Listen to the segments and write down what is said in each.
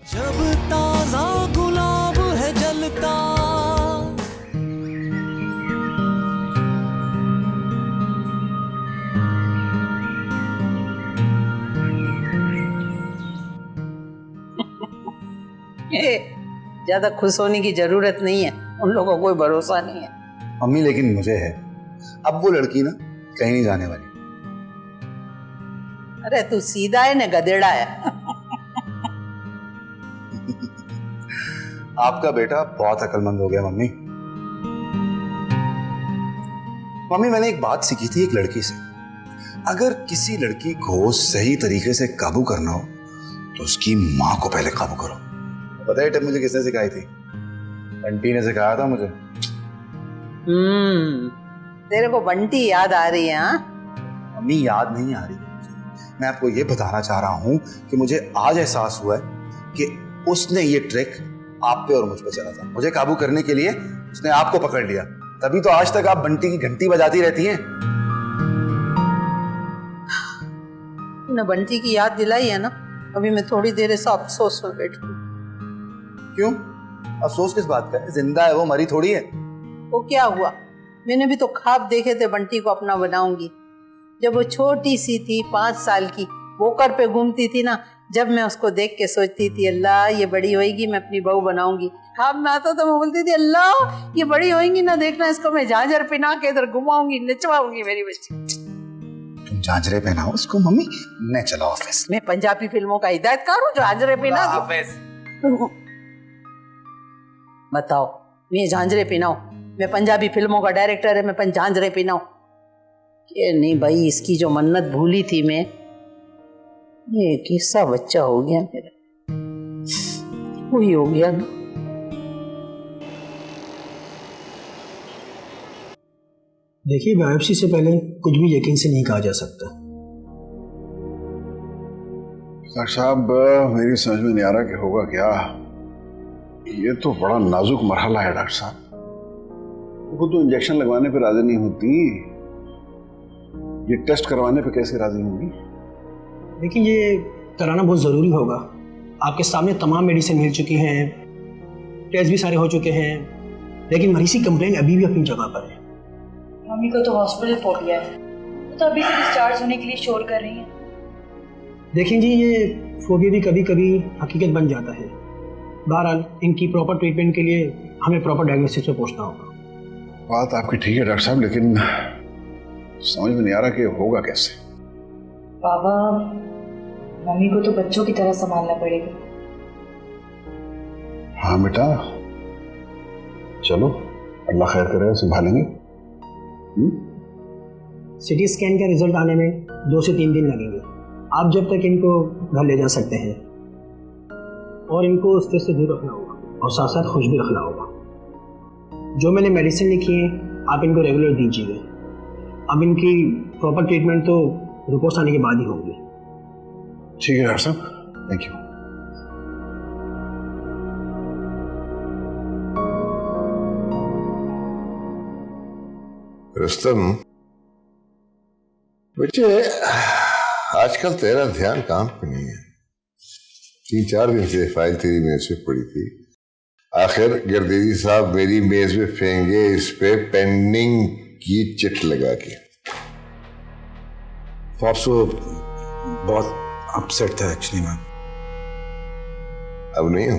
जब ताजा गुलाब है जलता। ज्यादा खुश होने की जरूरत नहीं है, उन लोगों को कोई भरोसा नहीं है। मम्मी लेकिन मुझे है, अब वो लड़की ना कहीं नहीं जाने वाली। अरे तू सीधा है ना गधेड़ा है। आपका बेटा बहुत अक्लमंद हो गया मम्मी। मम्मी मैंने एक बात सीखी थी एक लड़की से, अगर किसी लड़की को सही तरीके से काबू करना हो तो उसकी माँ को पहले काबू करो। पता है टिप मुझे किसने सिखाई थी? बंटी ने सिखाया था मुझे। तेरे को बंटी याद आ रही है? हाँ मम्मी याद नहीं आ रही, मैं आपको ये बताना चाह रहा हूं कि मुझे आज एहसास हुआ है कि उसने ये ट्रिक आप पे और मुझ पे चला था। मुझे काबू करने के लिए उसने आपको पकड़ लिया, तभी तो आज तक आप बंटी की घंटी बजाती रहती हैं। तूने बंटी की याद दिलाई है ना, अभी मैं थोड़ी देर ऐसा अफसोस में बैठी। क्यों अफसोस किस बात का है? जिंदा है वो, मरी थोड़ी है। वो क्या हुआ, मैंने भी तो ख्वाब देखे थे बंटी को अपना बनाऊंगी। जब वो छोटी सी थी 5 साल की, वोकर पे घूमती थी ना, जब मैं उसको देख के सोचती थी अल्लाह ये बड़ी होएगी मैं अपनी बहू बनाऊंगी। ख्वाब में आता तो मैं बोलती थी अल्लाह ये बड़ी होएगी ना, देखना इसको मैं झांझर पिना के इधर घुमाऊंगी, नचवाऊंगी मेरी बच्ची। तुम झांझरे पहनाओ उसको मम्मी, मैं चला ऑफिस। मैं पंजाबी फिल्मों का हिदायतकार हूँ, झांझरे पिना दो। बताओ मैं झांझरे पिनाऊं? मैं पंजाबी फिल्मों का डायरेक्टर है, मैं झांझरे पिनाऊं? ये नहीं भाई, इसकी जो मन्नत भूली थी मैं, ये कैसा बच्चा हो गया मेरा, वही हो गया ना। देखिए बायोप्सी से पहले कुछ भी यकीन से नहीं कहा जा सकता। डॉक्टर साहब मेरी समझ में नहीं आ रहा कि होगा क्या। ये तो बड़ा नाजुक मरहला है डॉक्टर साहब। वो तो इंजेक्शन लगवाने पे राजी नहीं होती, ये टेस्ट करवाने पे कैसे राजी होंगी? लेकिन ये कराना बहुत ज़रूरी होगा। आपके सामने तमाम मेडिसिन मिल चुकी हैं, टेस्ट भी सारे हो चुके हैं, लेकिन मरीज की कंप्लेंट अभी भी अपनी जगह पर है। मम्मी को तो हॉस्पिटल फोबिया है, तो अभी से डिस्चार्ज होने के लिए शोर कर रही हैं। देखें जी, ये फोबिया भी कभी कभी हकीकत बन जाता है। बहरहाल इनकी प्रॉपर ट्रीटमेंट के लिए हमें प्रॉपर डायग्नोसिस पे पहुंचना होगा। बात आपकी ठीक है डॉक्टर साहब, लेकिन समझ में नहीं आ रहा कि होगा कैसे। बाबा मम्मी को तो बच्चों की तरह संभालना पड़ेगा। हाँ बेटा चलो, अल्लाह खैर करे, संभालेंगे। सिटी स्कैन का रिजल्ट आने में 2 से 3 दिन लगेंगे। आप जब तक इनको घर ले जा सकते हैं, और इनको स्ट्रेस से दूर रखना होगा और साथ साथ खुश भी रखना होगा। जो मैंने मेडिसिन लिखी है आप इनको रेगुलर दीजिएगा। अब इनकी प्रॉपर ट्रीटमेंट तो रिपोर्ट्स आने के बाद ही होगी। ठीक है डॉक्टर साहब, थैंक यू। रुस्तम बच्चे, आजकल तेरा ध्यान काम पे नहीं है। 3-4 दिन से फाइल तेरी मेज पे पड़ी थी, आखिर गर्देजी साहब मेरी मेज पे फेंगे इस पे पेंडिंग की चिट लगा के। पॉप्स वो बहुत अपसेट था एक्चुअली मैम। अब नहीं हूं।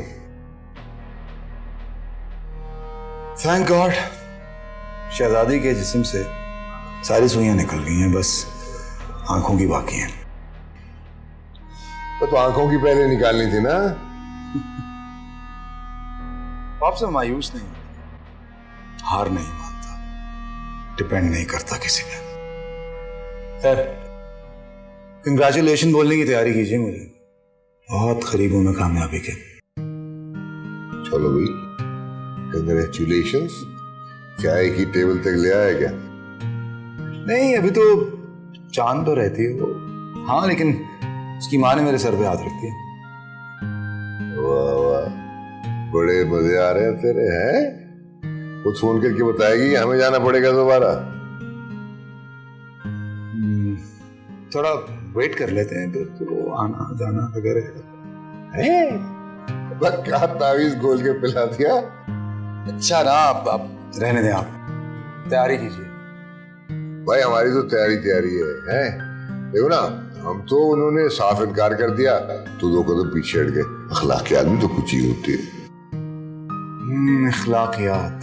थैंक गॉड शहजादी के जिस्म से सारी सुइयां निकल गई हैं, बस आंखों की बाकी हैं। तो आंखों की पहले निकालनी थी ना। आपसे मायूस नहीं होता, हार नहीं मानता, डिपेंड नहीं करता किसी पे। खैर कंग्रेचुलेशन बोलने की तैयारी कीजिए, मुझे बहुत करीब हूं मैं कामयाबी के। चलो भाई, कंग्रेचुलेशंस। चाय की टेबल तक ले आया क्या? नहीं अभी तो चांद तो रहती है वो, हाँ, लेकिन उसकी माँ ने मेरे सर पे हाथ रख दिया। वाह वाह, बड़े मजे आ रहे हैं तेरे, हैं? खुद फोन करके बताएगी हमें जाना पड़ेगा दोबारा? थोड़ा वेट कर लेते हैं, तो आना जाना वगैरह। बक्का तावीज घोल के पिला दिया। अच्छा ना, आप रहने दें, आप तैयारी कीजिए। भाई हमारी तो तैयारी है, हैं? देखो ना, हम तो उन्होंने साफ इनकार कर दिया तो 2 कदम पीछे हट गए। अखलाकियात भी तो कुछ ही होती है। अखलाकियात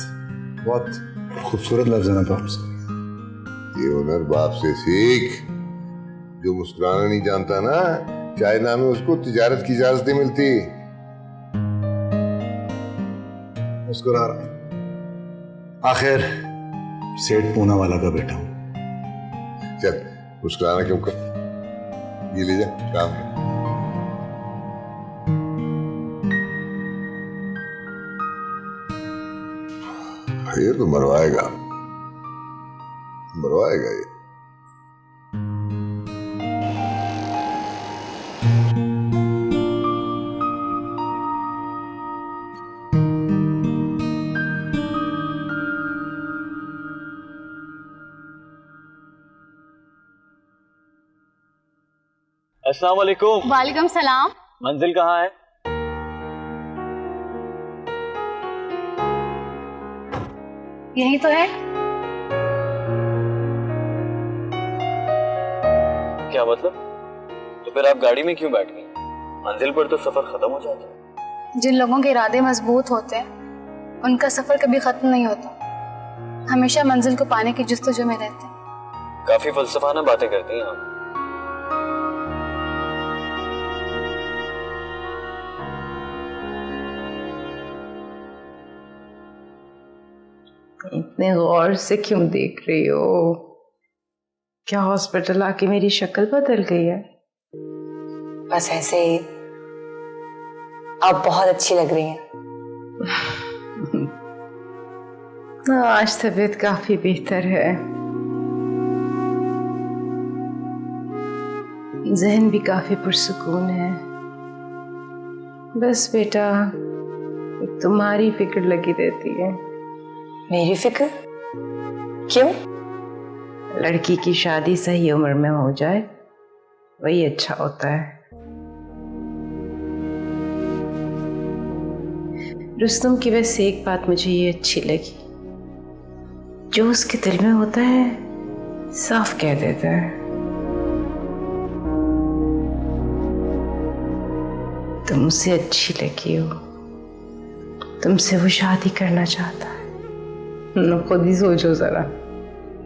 बहुत खूबसूरत लफ्ज़ है ना बाप से। ये हुनर बाप से सीख। जो मुस्कुराना नहीं जानता ना, चाइना में उसको तिजारत की इजाजत नहीं मिलती। मुस्कुरा रहा हूं। आखिर सेठ पूना वाला का बेटा हूं। चल मुस्कुराना क्यों कर, ये ले जा काम है। ये तो मरवाएगा ये। अस्सलाम वालेकुम। वालेकुम सलाम। मंजिल कहाँ है? यही तो है। क्या मतलब? तो फिर आप गाड़ी में क्यों बैठ गई? मंजिल पर तो सफर खत्म हो जाता है। जिन लोगों के इरादे मजबूत होते हैं उनका सफर कभी खत्म नहीं होता, हमेशा मंजिल को पाने की जुस्तजू में रहते हैं। काफी फलसफाना बातें करती हैं आप। इतने गौर से क्यों देख रही हो? क्या हॉस्पिटल आके मेरी शक्ल बदल गई है? बस ऐसे ही। आप बहुत अच्छी लग रही हैं। आज तबीयत काफी बेहतर है, जहन भी काफी पुरसुकून है। बस बेटा, तुम्हारी फिक्र लगी रहती है। मेरी फिक्र? क्यों? लड़की की शादी सही उम्र में हो जाए वही अच्छा होता है। रुस्तम की वैसे एक बात मुझे ये अच्छी लगी, जो उसके दिल में होता है साफ कह देता है। तुम उसे अच्छी लगी हो, तुमसे वो शादी करना चाहता है। खुद ही सोचो जरा,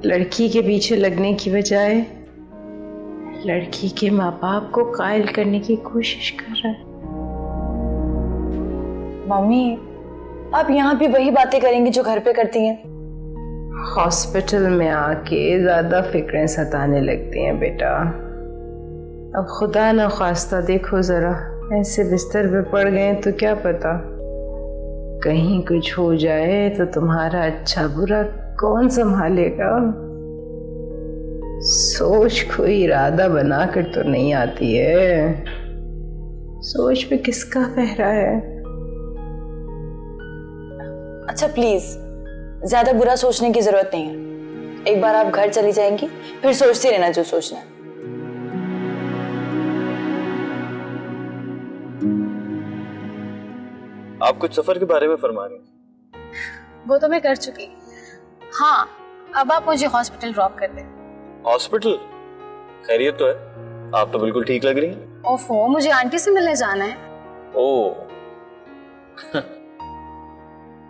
लड़की के पीछे लगने की बजाय लड़की के माँ बाप को कायल करने की कोशिश कर रहा है। मम्मी, आप यहाँ भी वही बातें करेंगी जो घर पे करती हैं। हॉस्पिटल में आके ज्यादा फिक्रें सताने लगती हैं बेटा। अब खुदा न खास्ता देखो जरा, ऐसे बिस्तर पे पड़ गए तो क्या पता कहीं कुछ हो जाए तो तुम्हारा अच्छा बुरा कौन संभालेगा। सोच कोई इरादा बनाकर तो नहीं आती है, सोच पे किसका पहरा है। अच्छा प्लीज, ज्यादा बुरा सोचने की जरूरत नहीं है। एक बार आप घर चली जाएंगी, फिर सोचती रहना जो सोचना है। आप कुछ सफर के बारे में फरमा रही हैं। वो तो मैं कर चुकी। हाँ, अब आप मुझे हॉस्पिटल ड्रॉप कर दें। हॉस्पिटल? खैरियत तो है? आप तो बिल्कुल ठीक लग रही हैं। ओफो, मुझे आंटी से मिलने जाना है। ओह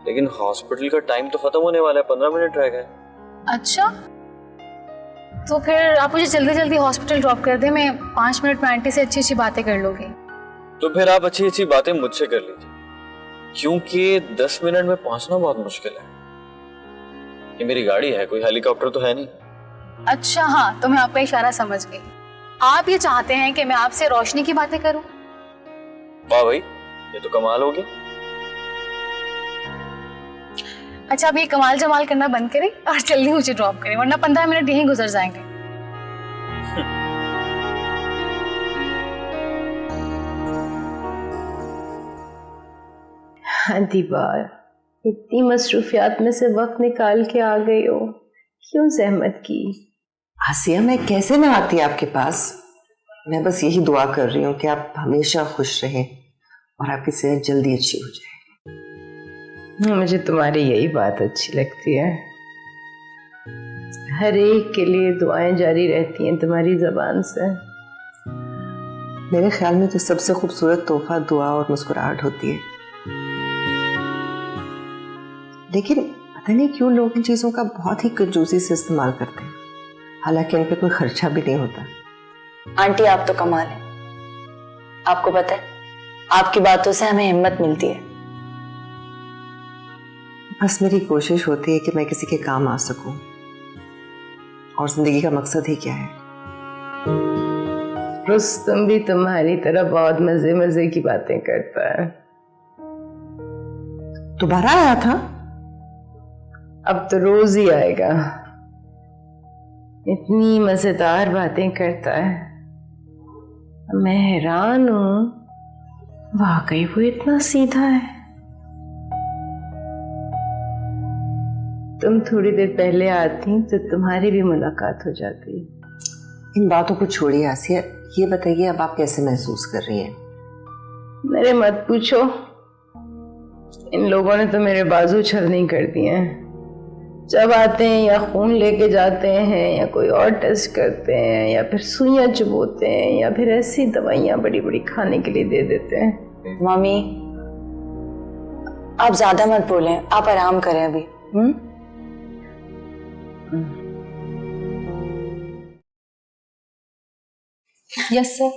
लेकिन हॉस्पिटल का टाइम तो खत्म होने वाला है, 15 मिनट रह गए। अच्छा, तो फिर आप मुझे जल्दी जल्दी हॉस्पिटल ड्रॉप कर दें, मैं 5 मिनट में आंटी से अच्छी अच्छी बातें कर लूंगी। तो फिर आप अच्छी अच्छी बातें मुझसे कर लीजिए, क्योंकि 10 मिनट में पहुंचना बहुत मुश्किल है। ये मेरी गाड़ी है, कोई हेलीकॉप्टर तो है नहीं। अच्छा हाँ, तो मैं आपका इशारा समझ गई। आप ये चाहते हैं कि मैं आपसे रोशनी की बातें करूं? वाह भाई, ये तो कमाल हो गया। अच्छा, अब ये कमाल जमाल करना बंद करें और जल्दी मुझे ड्रॉप करें, वरना 15 मिनट यहीं गुजर जाएंगे। हाँ दीबा, इतनी मसरूफियात में से वक्त निकाल के आ गई हो, क्यों जहमत की? आसिया, मैं कैसे ना आती आपके पास। मैं बस यही दुआ कर रही हूँ कि आप हमेशा खुश रहें और आपकी सेहत जल्दी अच्छी हो जाए। मुझे तुम्हारी यही बात अच्छी लगती है। हर एक के लिए दुआएं जारी रहती हैं तुम्हारी जबान से। मेरे ख्याल में तो सबसे खूबसूरत तोहफा दुआ और मुस्कुराहट होती है। लेकिन पता नहीं क्यों लोग इन चीज़ों का बहुत ही कंजूसी से इस्तेमाल करते हैं, हालांकि इन पे कोई खर्चा भी नहीं होता। आंटी आप तो कमाल है। आपको पता है आपकी बातों से हमें हिम्मत मिलती है। बस मेरी कोशिश होती है कि मैं किसी के काम आ सकूं, और जिंदगी का मकसद ही क्या है। रुस्तम भी तुम्हारी तरह बहुत मजे मजे की बातें करता है। दोबारा आया था? अब तो रोज ही आएगा। इतनी मजेदार बातें करता है, मैं हैरान हूं, वाकई वो इतना सीधा है। तुम थोड़ी देर पहले आती तो तुम्हारी भी मुलाकात हो जाती। इन बातों को छोड़िए आसिया, ये बताइए अब आप कैसे महसूस कर रही हैं? मेरे मत पूछो, इन लोगों ने तो मेरे बाजू छलनी कर दिए हैं। जब आते हैं या खून लेके जाते हैं या कोई और टेस्ट करते हैं या फिर सुइयां चुभोते हैं या फिर ऐसी दवाइयां बड़ी बड़ी खाने के लिए दे देते हैं। मम्मी आप ज्यादा मत बोलें, आप आराम करें अभी। Yes sir.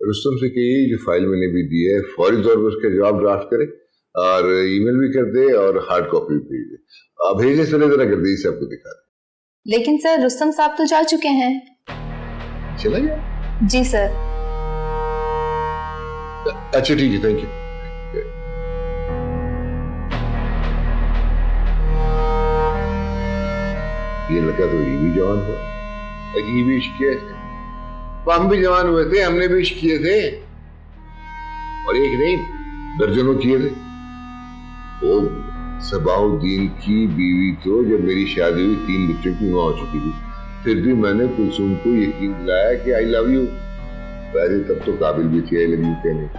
रुस्तम से कहिए जो फाइल मैंने भी दी है फौरी तौर पर उसका जवाब ड्राफ्ट करे और ईमेल भी कर दे और हार्ड कॉपी भी भेज दे। भेजने से पहले जरा गर्दी से आपको दिखा दे। लेकिन सर रुस्तम साहब तो जा चुके हैं। चला गया? जी सर। अच्छा ठीक है, थैंक यू। ये लड़का तो ये भी जवान हुआ, ये भी इश्क किए थे, हम भी जवान हुए थे, हमने भी इश्क किए थे, और एक नहीं दर्जनों किए थे। वो सबाउद्दीन की बीवी तो जब मेरी शादी हुई 3 बच्चों की मां हो चुकी थी, फिर भी मैंने कुलसुम को यकीन दिलाया कि आई लव यू। वैसे तब तो काबिल भी थी आई लव यू कहने की।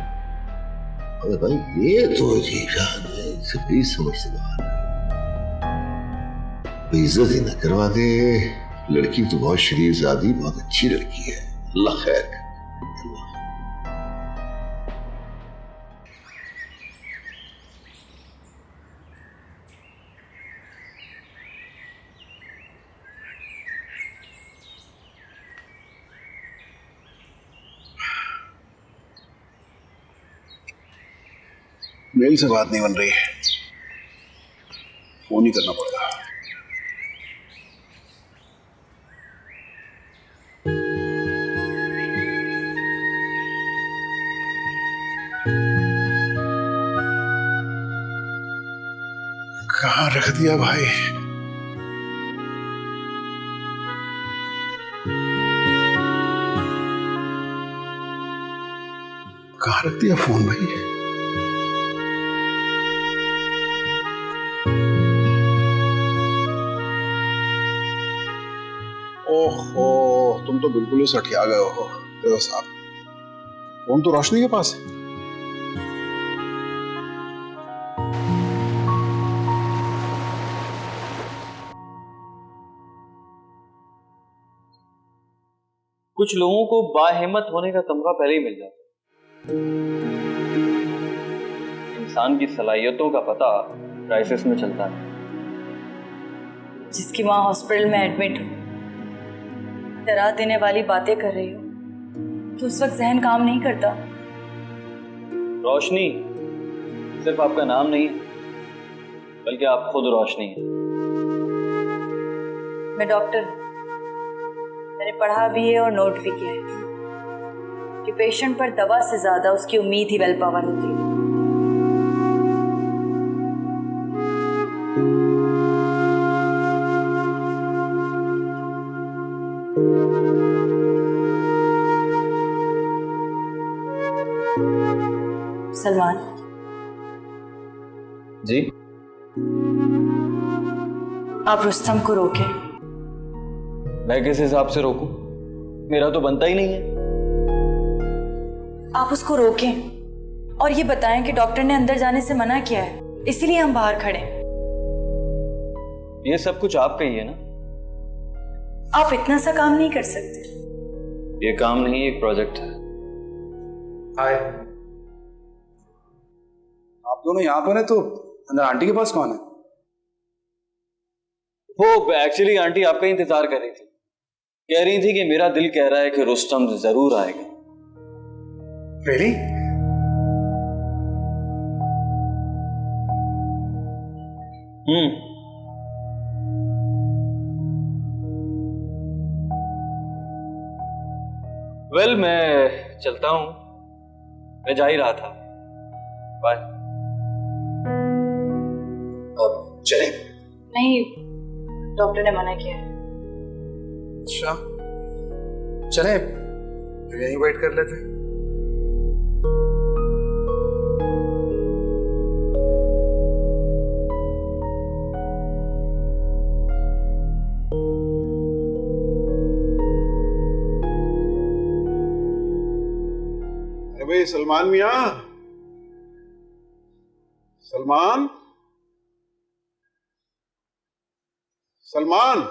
अरे भाई ये तो अजीब है, इसे भी समझते बाहर, इज्जत ही न करवा दे। लड़की तो बहुत शरीफजादी, बहुत अच्छी लड़की है, अल्लाह खैर करे। मेल से बात नहीं बन रही है, फोन ही करना पड़ेगा। कहाँ रख दिया भाई? कहाँ रख दिया फोन भाई? ओहो, तुम तो बिल्कुल ही सठिया गए हो देव साहब। फोन तो रोशनी के पास है। कुछ लोगों को बाहिम्मत होने का तमगा पहले ही मिल जाता है। इंसान की सलाहियतों का पता क्राइसिस में चलता है। जिसकी माँ हॉस्पिटल में एडमिट हो, डरा देने वाली बातें कर रही हो, तो उस वक्त जहन काम नहीं करता। रोशनी सिर्फ आपका नाम नहीं है, बल्कि आप खुद रोशनी है। मैं डॉक्टर हूँ, मैंने पढ़ा भी है और नोट भी किया है कि पेशेंट पर दवा से ज्यादा उसकी उम्मीद ही वेल पावर होती है। सलमान जी, आप रुस्तम को रोके। मैं किस हिसाब से रोकूं? मेरा तो बनता ही नहीं है। आप उसको रोकें और ये बताएं कि डॉक्टर ने अंदर जाने से मना किया है, इसीलिए हम बाहर खड़े हैं। ये सब कुछ आपका ही है ना? आप इतना सा काम नहीं कर सकते। ये काम नहीं, एक प्रोजेक्ट है। हाय, आप दोनों यहाँ पर हैं तो अंदर आंटी के पास कौन है? वो एक्चुअली आंटी आपका इंतजार कर रही थी, कह रही थी कि मेरा दिल कह रहा है कि रुस्तम जरूर आएगा। रियली? वेल, मैं चलता हूं, मैं जा ही रहा था। बाय। अब चलें? नहीं, डॉक्टर ने मना किया है। अच्छा, चलें, यहीं वेट कर लेते हैं। भाई सलमान मियां, सलमान, सलमान।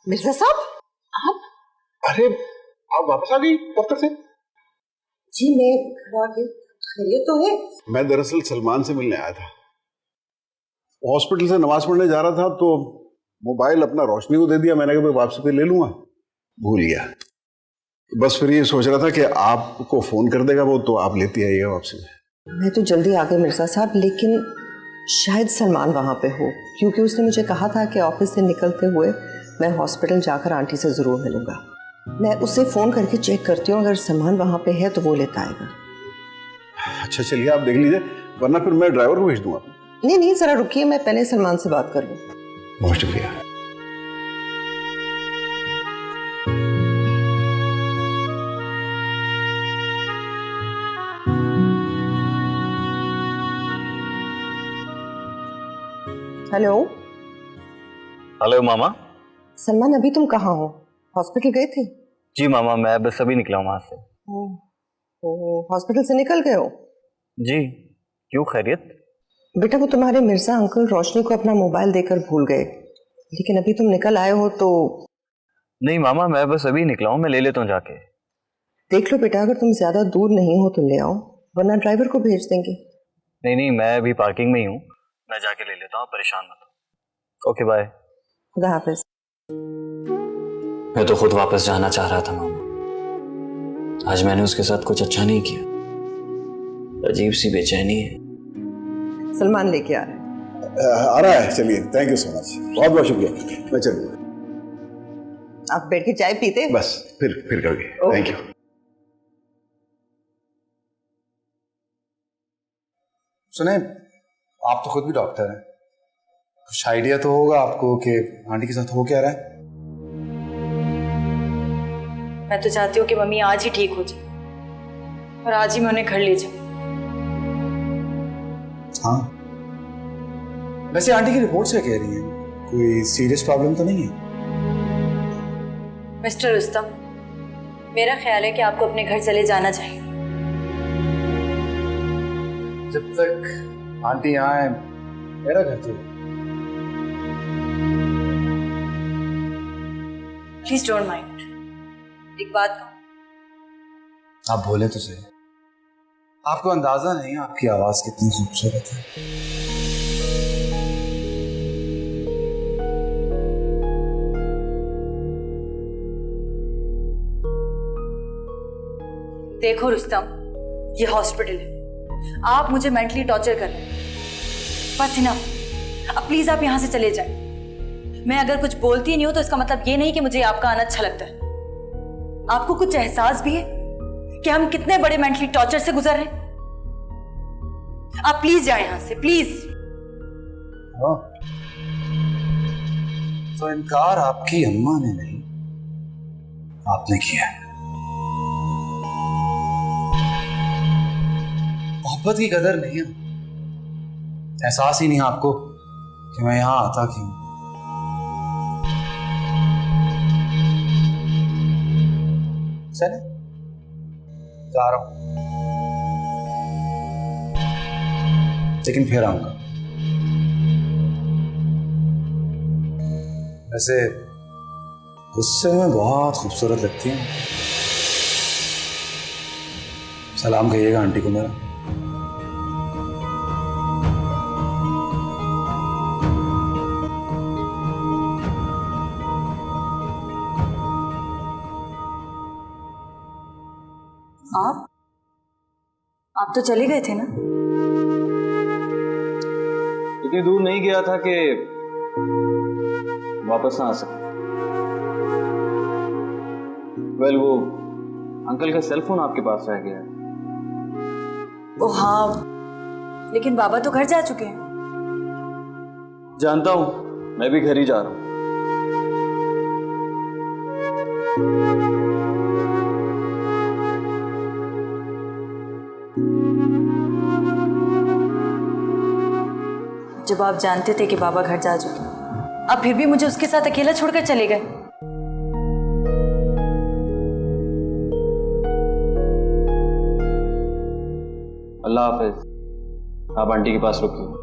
मिर्जा साहब, आप? अरे आप वापस आ गई दफ्तर से? जी मैं घर आ गई। खैरियत तो है? मैं दरअसल सलमान से मिलने आया था। हॉस्पिटल से नमाज पढ़ने जा रहा था तो मोबाइल अपना रोशनी को दे दिया। मैंने कहा वापसी पे ले लूंगा, भूल गया। बस फिर ये सोच रहा था कि आपको फोन कर देगा वो, तो आप लेती आइएगा वापसी में। मैं तो जल्दी आ गई मिर्जा साहब, लेकिन शायद सलमान वहाँ पे हो, क्योंकि उसने मुझे कहा था कि ऑफिस से निकलते हुए मैं हॉस्पिटल जाकर आंटी से ज़रूर मिलूंगा। मैं उससे फ़ोन करके चेक करती हूँ, अगर सलमान वहाँ पे है तो वो लेता आएगा। अच्छा चलिए, आप देख लीजिए, वरना फिर मैं ड्राइवर को भेज दूंगा। नहीं नहीं, ज़रा रुकिए, मैं पहले सलमान से बात कर लूँ। बहुत शुक्रिया। हेलो। हेलो मामा। सलमान, अभी तुम कहाँ हो? हॉस्पिटल गए थे? जी मामा, मैं बस अभी निकला हूँ वहां से। हॉस्पिटल से निकल गए हो? जी, क्यों, खैरियत? बेटा, वो तुम्हारे मिर्जा अंकल रोशनी को अपना मोबाइल देकर भूल गए, लेकिन अभी तुम निकल आए हो तो। नहीं मामा, मैं बस अभी निकला हूँ, मैं ले लेता हूँ जाके। देख लो बेटा, अगर तुम ज्यादा दूर नहीं हो तो ले आओ, वरना ड्राइवर को भेज देंगे। नहीं नहीं, मैं अभी पार्किंग में ही हूँ, मैं जाके ले लेता हूँ, परेशान मत हो। Okay bye. खुदा हाफिज। मैं तो खुद वापस जाना चाह रहा था मामा, आज मैंने उसके साथ कुछ अच्छा नहीं किया, अजीब सी बेचैनी है। सलमान लेके आ रहा है। आ रहा है, चलिए, थैंक यू सो मच, बहुत बहुत शुक्रिया। मैं चलूँगा। आप बैठ के चाय पीते? बस फिर कभी। Thank you. सुने, आप तो खुद भी डॉक्टर हैं, कुछ आइडिया तो होगा आपको कि आंटी के साथ हो क्या रहा है? मैं तो चाहती हूँ कि मम्मी आज ही ठीक हो जाए और आज ही मैं उन्हें घर ले जाऊँ। हाँ, वैसे आंटी की रिपोर्ट से कह रही है, कोई सीरियस प्रॉब्लम तो नहीं है? मिस्टर रुस्तम, मेरा ख्याल है कि आपको अपने घर चले जाना चाहिए। जब तक आंटी यहाँ है, मेरा घर तो। Please don't mind. एक बात कहूँ? आप बोले तो सही, आपको अंदाजा नहीं आपकी आवाज कितनी खूबसूरत है। देखो रुस्तम, ये हॉस्पिटल है, आप मुझे मेंटली टॉर्चर कर रहे हैं, बस इनफ। अब प्लीज आप यहां से चले जाएं। मैं अगर कुछ बोलती नहीं हूं तो इसका मतलब ये नहीं कि मुझे आपका आना अच्छा लगता है। आपको कुछ एहसास भी है कि हम कितने बड़े मेंटली टॉर्चर से गुजर रहे हैं? आप प्लीज जाएं यहां से, प्लीज। तो इनकार आपकी अम्मा ने नहीं, आपने किया है। मोहब्बत की कदर नहीं है, एहसास ही नहीं आपको कि मैं यहां आता क्यों। चले, जा रहा हूं। लेकिन फिर आऊंगा। वैसे गुस्से में बहुत खूबसूरत लगती हैं। सलाम कहिएगा आंटी को मेरा। आप तो चले गए थे ना? इतनी दूर नहीं गया था कि वापस ना आ सके। वेल, वो अंकल का सेल फोन आपके पास रह गया है। ओ हाँ, लेकिन बाबा तो घर जा चुके हैं। जानता हूं, मैं भी घर ही जा रहा हूं। जब आप जानते थे कि बाबा घर जा चुके हैं, अब फिर भी मुझे उसके साथ अकेला छोड़कर चले गए। अल्लाह हाफिज। आप आंटी के पास रुकिए।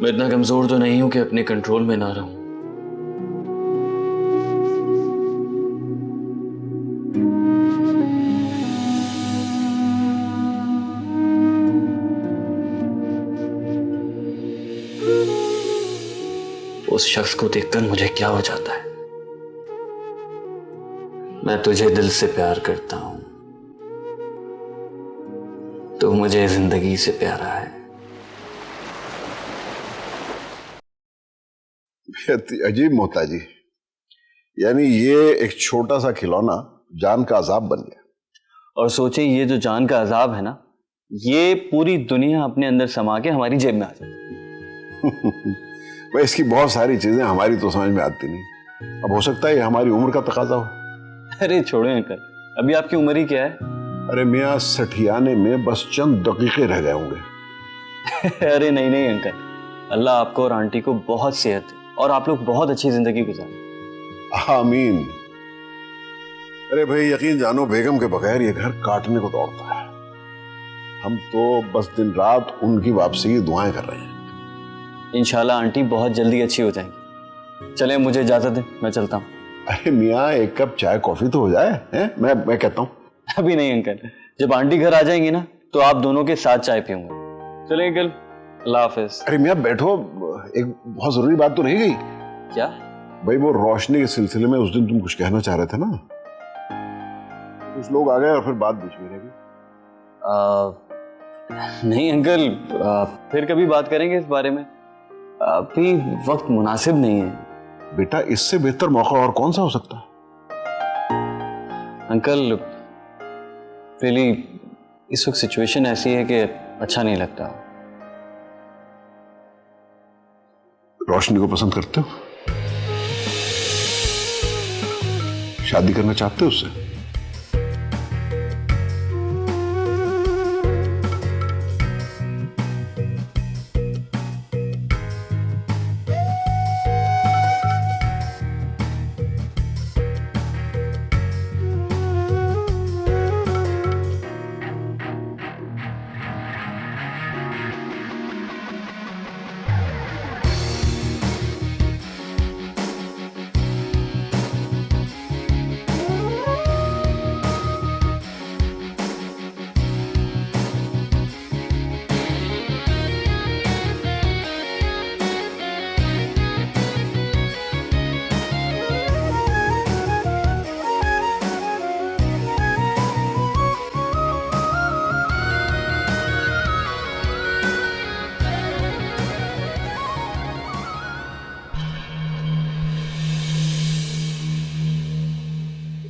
मैं इतना कमजोर तो नहीं हूं कि अपने कंट्रोल में ना रहूं। उस शख्स को देखकर मुझे क्या हो जाता है। मैं तुझे दिल से प्यार करता हूं, तो मुझे जिंदगी से प्यारा है। अजीब मोहताजी, यानी ये एक छोटा सा खिलौना जान का अजाब बन गया। और सोचे, ये जो जान का अजाब है ना, ये पूरी दुनिया अपने अंदर समा के हमारी जेब में आ जाती। भाई, इसकी बहुत सारी चीजें हमारी तो समझ में आती नहीं। अब हो सकता है ये हमारी उम्र का तकाजा हो। अरे छोड़ो अंकल, अभी आपकी उम्र ही क्या है? अरे मियाँ, सठियाने में बस चंद दकीके रह गए होंगे। अरे नहीं नहीं अंकल, अल्लाह आपको और आंटी को बहुत सेहत दे और आप लोग बहुत अच्छी जिंदगी गुजारें। आमीन। अरे भाई, यकीन जानो, बेगम के बगैर ये घर काटने को दौड़ता है। हम तो बस दिन रात उनकी वापसी की दुआएं कर रहे हैं। इंशाल्लाह आंटी बहुत जल्दी अच्छी हो जाएंगी। चले, मुझे इजाजत दें, मैं चलता हूँ। अरे मियाँ, एक कप चाय कॉफी तो हो जाए हैं? मैं कहता हूँ। अभी नहीं अंकल, जब आंटी घर आ जाएंगी ना, तो आप दोनों के साथ चाय पीऊंगा। चले अंकल, अल्लाह हाफिज। अरे मियाँ बैठो, एक बहुत जरूरी बात तो नहीं गई क्या? भाई, वो रोशनी के सिलसिले में उस दिन तुम कुछ कहना चाह रहे थे ना, कुछ लोग आ गए और फिर बात बीच में रह गई। नहीं अंकल, फिर कभी बात करेंगे इस बारे में। अभी वक्त मुनासिब नहीं है। बेटा, इससे बेहतर मौका और कौन सा हो सकता है? अंकल, रियली इस वक्त सिचुएशन ऐसी है कि अच्छा नहीं लगता। रोशनी को पसंद करते हो? शादी करना चाहते हो उससे?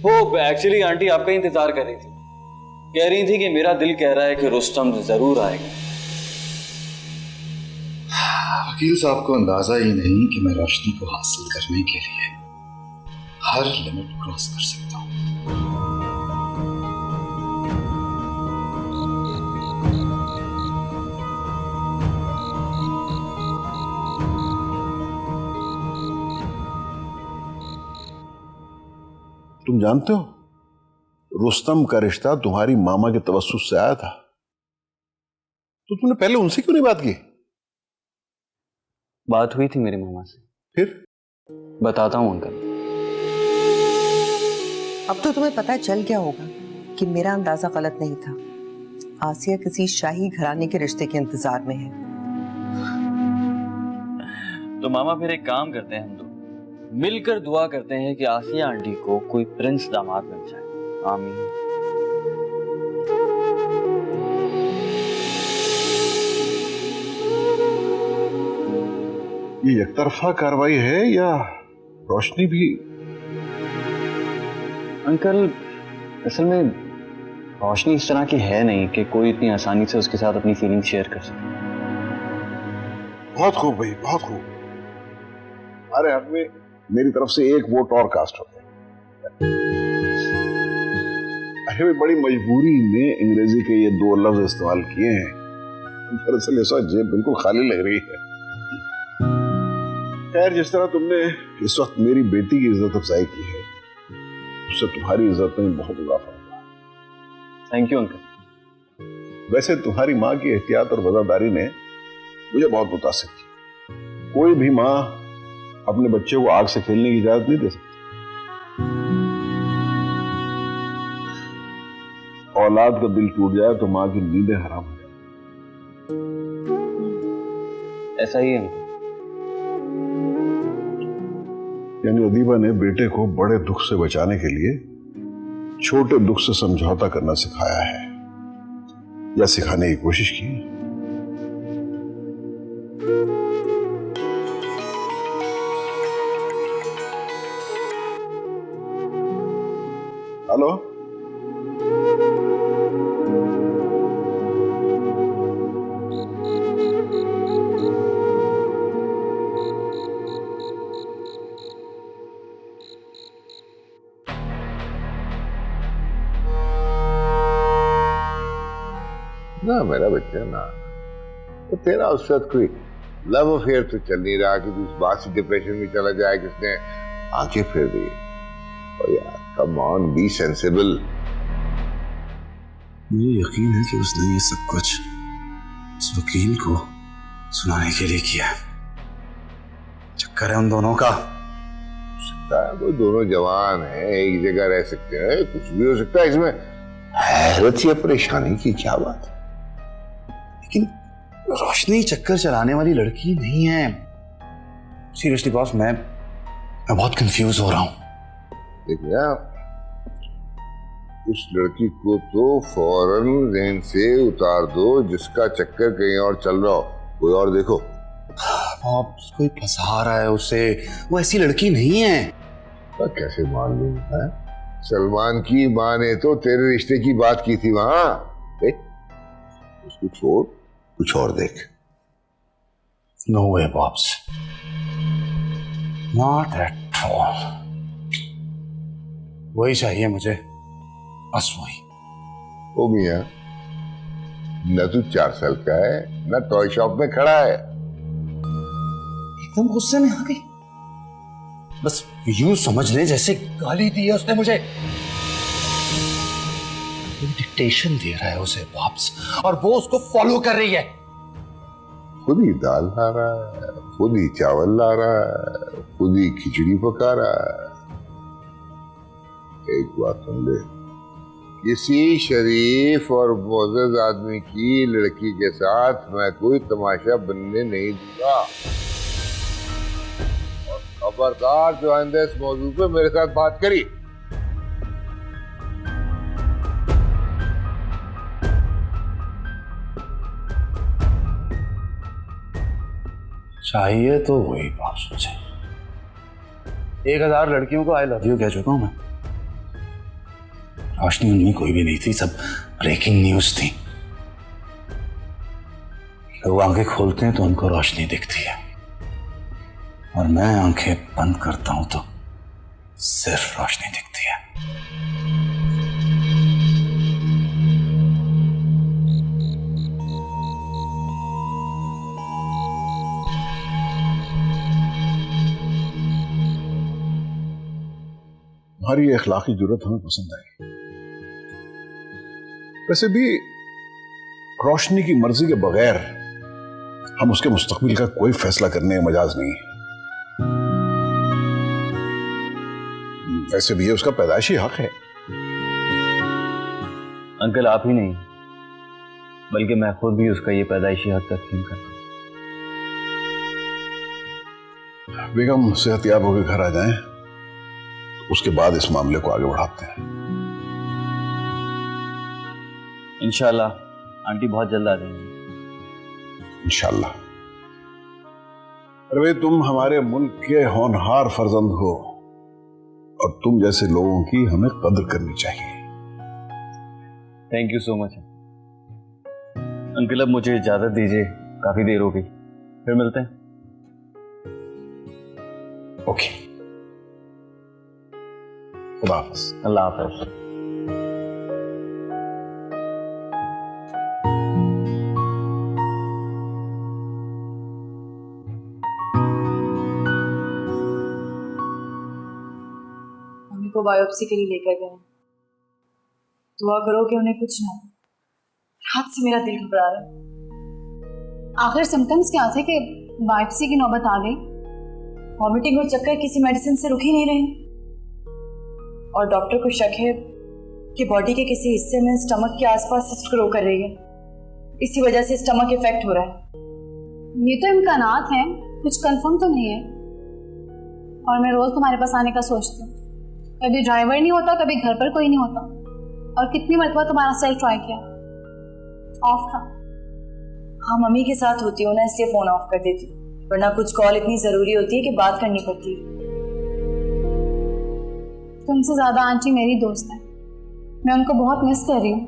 वो एक्चुअली आंटी आपका इंतजार कर रही थी। कह रही थी कि मेरा दिल कह रहा है कि रुस्तम जरूर आएगा। वकील साहब को अंदाजा ही नहीं कि मैं रोशनी को हासिल करने के लिए हर लिमिट क्रॉस कर सकता हूं। तुम जानते हो, रुस्तम का रिश्ता तुम्हारी मामा के तवस्सुस से आया था, तो तुमने पहले उनसे क्यों नहीं बात की? बात हुई थी मेरी मामा से। फिर? बताता हूँ अंकल। अब तो तुम्हें पता चल गया होगा कि मेरा अंदाजा गलत नहीं था। आसिया किसी शाही घराने के रिश्ते के इंतजार में है। तो मामा फिर एक काम करते हैं, हम दो मिलकर दुआ करते हैं कि आसिया आंटी को कोई प्रिंस दामाद मिल जाए। आमीन। ये एकतरफा कार्रवाई है या रोशनी भी? अंकल असल में रोशनी इस तरह की है नहीं कि कोई इतनी आसानी से उसके साथ अपनी फीलिंग शेयर कर सके। बहुत खूब भाई, बहुत खूब। हमारे हक में मेरी तरफ से एक वोट और कास्ट होते हैं। अरे बड़ी मजबूरी में अंग्रेजी के ये 2 लफ्ज इस्तेमाल किए हैं। दरअसल इस वक्त जेब बिल्कुल खाली लग रही है। खैर, जिस तरह तुमने इस वक्त मेरी बेटी की इज्जत अफजाई की है, उससे तुम्हारी इज्जत में बहुत इजाफा होगा। Thank you uncle. वैसे तुम्हारी माँ की एहतियात और वफादारी ने मुझे बहुत मुतासिर किया। कोई भी माँ अपने बच्चे को आग से खेलने की इजाजत नहीं दे सकती। औलाद का दिल टूट जाए तो माँ की नींदें हराम हो जाए। ऐसा ही है अंकल। यानी अदीबा ने बेटे को बड़े दुख से बचाने के लिए छोटे दुख से समझौता करना सिखाया है, या सिखाने की कोशिश की। हेलो, ना मेरा बच्चा ना, तो तेरा उस वक्त कोई लव अफेयर तो चल नहीं रहा कि तू इस बात से डिप्रेशन में चला जाए किसने आंखें फेर दी। और यार कम ऑन, बी सेंसिबल। मुझे यकीन है कि उसने ये सब कुछ उस वकील को सुनाने के लिए किया। चक्कर है उन दोनों का। वो दोनों जवान हैं, एक जगह रह सकते हैं, कुछ भी हो सकता है। इसमें हैरत या परेशानी की क्या बात है? लेकिन रोशनी चक्कर चलाने वाली लड़की नहीं है। सीरियसली बॉस, मैं बहुत कंफ्यूज हो रहा हूं। देखिए, उस लड़की को तो फौरन ज़हन से उतार दो जिसका चक्कर कहीं और चल रहा हो, कोई और देखो। आप कोई फंसा रहा है उसे, वो ऐसी लड़की नहीं है। तो कैसे मालूम है? सलमान की माँ ने तो तेरे रिश्ते की बात की थी वहां। देख, उसको छोड़, कुछ और देख। No way bobs, not at all. वही चाहिए मुझे, बस वही। ओ मियां, न तू 4 साल का है, न टॉय शॉप में खड़ा है। एकदम गुस्से में आ गई। बस यूं समझ ले जैसे गाली दी है उसने मुझे। डिक्टेशन दे रहा है उसे बॉब्स, और वो उसको फॉलो कर रही है। खुद ही दाल ला रहा है, खुद ही चावल ला रहा है, खुद ही खिचड़ी पका रहा है। एक बात सुन ले, किसी शरीफ और मोअज़्ज़ज़ आदमी की लड़की के साथ मैं कोई तमाशा बनने नहीं दूंगा। और खबरदार जो आइंदा इस मौजूद पे मेरे साथ बात करी। चाहिए तो वही बात सोचे। 1000 लड़कियों को आई लव यू कह चुका हूं मैं। रोशनी उनमें कोई भी नहीं थी, सब ब्रेकिंग न्यूज थी। लोग आंखें खोलते हैं तो उनको रोशनी दिखती है, और मैं आंखें बंद करता हूं तो सिर्फ रोशनी दिखती है। तुम्हारी ये अखलाकी जरूरत हमें पसंद आई। वैसे भी रोशनी की मर्जी के बगैर हम उसके मुस्तकबिल का कोई फैसला करने का मजाज नहीं है। वैसे भी ये उसका पैदाइशी हक है। अंकल आप ही नहीं बल्कि मैं खुद भी उसका ये पैदाइशी हक तस्लीम करता हूँ। बेगम सेहतयाब होकर घर आ जाएं, तो उसके बाद इस मामले को आगे बढ़ाते हैं। इंशाल्लाह आंटी बहुत जल्द आ जाएंगी। इंशाल्लाह। अरे तुम हमारे मुल्क के होनहार फर्जंद हो और तुम जैसे लोगों की हमें कदर करनी चाहिए। Thank you so much uncle. अब मुझे इजाजत दीजिए, काफी देर हो गई, फिर मिलते हैं। ओके, खुदा हाफिज़। अल्लाह हाफिज़। मम्मी को बायोप्सी के लिए लेकर गए। दुआ करो कि उन्हें कुछ ना हो। रात से मेरा दिल घबरा रहा है। आखिर सिम्टम्स क्या थे कि बायोप्सी की नौबत आ गई? वॉमिटिंग और चक्कर किसी मेडिसिन से रुक ही नहीं रहे और डॉक्टर को शक है कि बॉडी के किसी हिस्से में स्टमक के आसपास सिस्ट ग्रो कर रही है। इसी वजह से स्टमक इफेक्ट हो रहा है। ये तो इम्कानात हैं, कुछ कंफर्म तो नहीं है। और मैं रोज तुम्हारे पास आने का सोचती हूँ। कभी ड्राइवर नहीं होता, कभी घर पर कोई नहीं होता। और कितनी मरतबा तुम्हारा सेल ट्राई किया, ऑफ था। हाँ मम्मी के साथ होती हूँ ना, इसलिए फोन ऑफ कर देती हूँ, वरना कुछ कॉल इतनी जरूरी होती है कि बात करनी पड़ती है। तुमसे ज्यादा आंटी मेरी दोस्त है, मैं उनको बहुत मिस कर रही हूँ।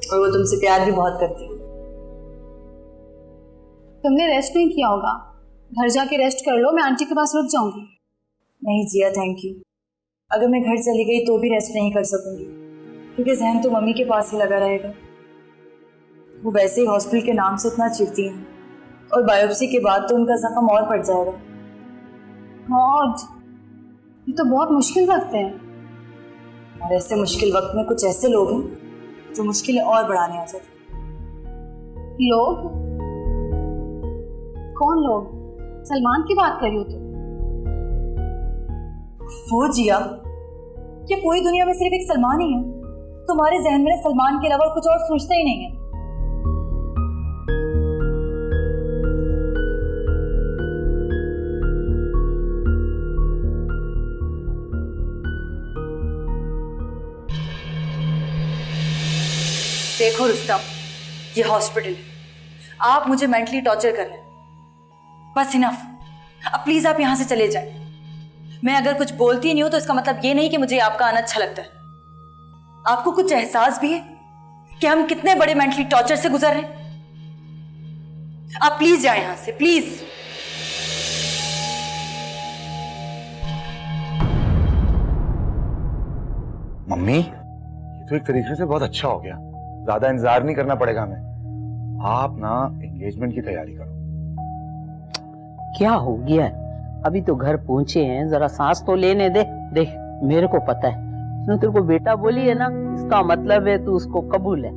और वो तुमसे प्यार भी बहुत करती है। तुमने रेस्ट नहीं किया होगा, घर जाके रेस्ट कर लो, मैं आंटी के पास रुक जाऊंगी। नहीं जिया थैंक यू। अगर मैं घर चली गई तो भी रेस्ट नहीं कर सकूंगी, क्योंकि जहन तो मम्मी के पास ही लगा रहेगा। वो वैसे ही हॉस्पिटल के नाम से इतना चिढ़ती हैं और बायोप्सी के बाद तो उनका जख्म और पड़ जाएगा। गॉड, ये तो बहुत मुश्किल वक्त है। और ऐसे मुश्किल वक्त में कुछ ऐसे लोग हैं जो मुश्किलें और बढ़ाने आ जाते हैं। लोग? कौन लोग? सलमान की बात कर रही हो तुम? वो जिया, क्या पूरी दुनिया में सिर्फ एक सलमान ही है? तुम्हारे जहन में सलमान के अलावा कुछ और सोचता ही नहीं है। देखो रुस्तम, ये हॉस्पिटल है, आप मुझे मेंटली टॉर्चर कर रहे हैं। बस इनफ। अब प्लीज आप यहां से चले जाएं। मैं अगर कुछ बोलती नहीं हूं तो इसका मतलब ये नहीं कि मुझे आपका आना अच्छा लगता है। आपको कुछ एहसास भी है कि हम कितने बड़े मेंटली टॉर्चर से गुजर रहे हैं? आप प्लीज जाएं यहां से, प्लीज। मम्मी, ये तो एक तरीके से बहुत अच्छा हो गया। ज्यादा इंतजार नहीं करना पड़ेगा हमें। आप ना एंगेजमेंट की तैयारी करो। क्या हो गया है? अभी तो घर पहुंचे हैं, जरा सांस तो लेने दे। देख, मेरे को पता है उसने तेरे को बेटा बोली है ना, इसका मतलब है तू उसको कबूल है।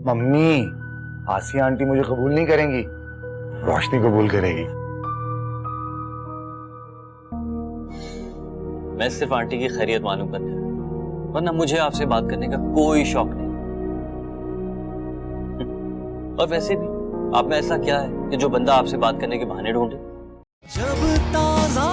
मम्मी, आसिया आंटी मुझे कबूल नहीं करेंगी, रोशनी कबूल करेगी। मैं सिर्फ आंटी की खैरियत मालूम करने आया, वरना मुझे आपसे बात करने का कोई शौक नहीं। और वैसे भी आप में ऐसा क्या है कि जो बंदा आपसे बात करने के बहाने ढूंढे? जब ताज़ा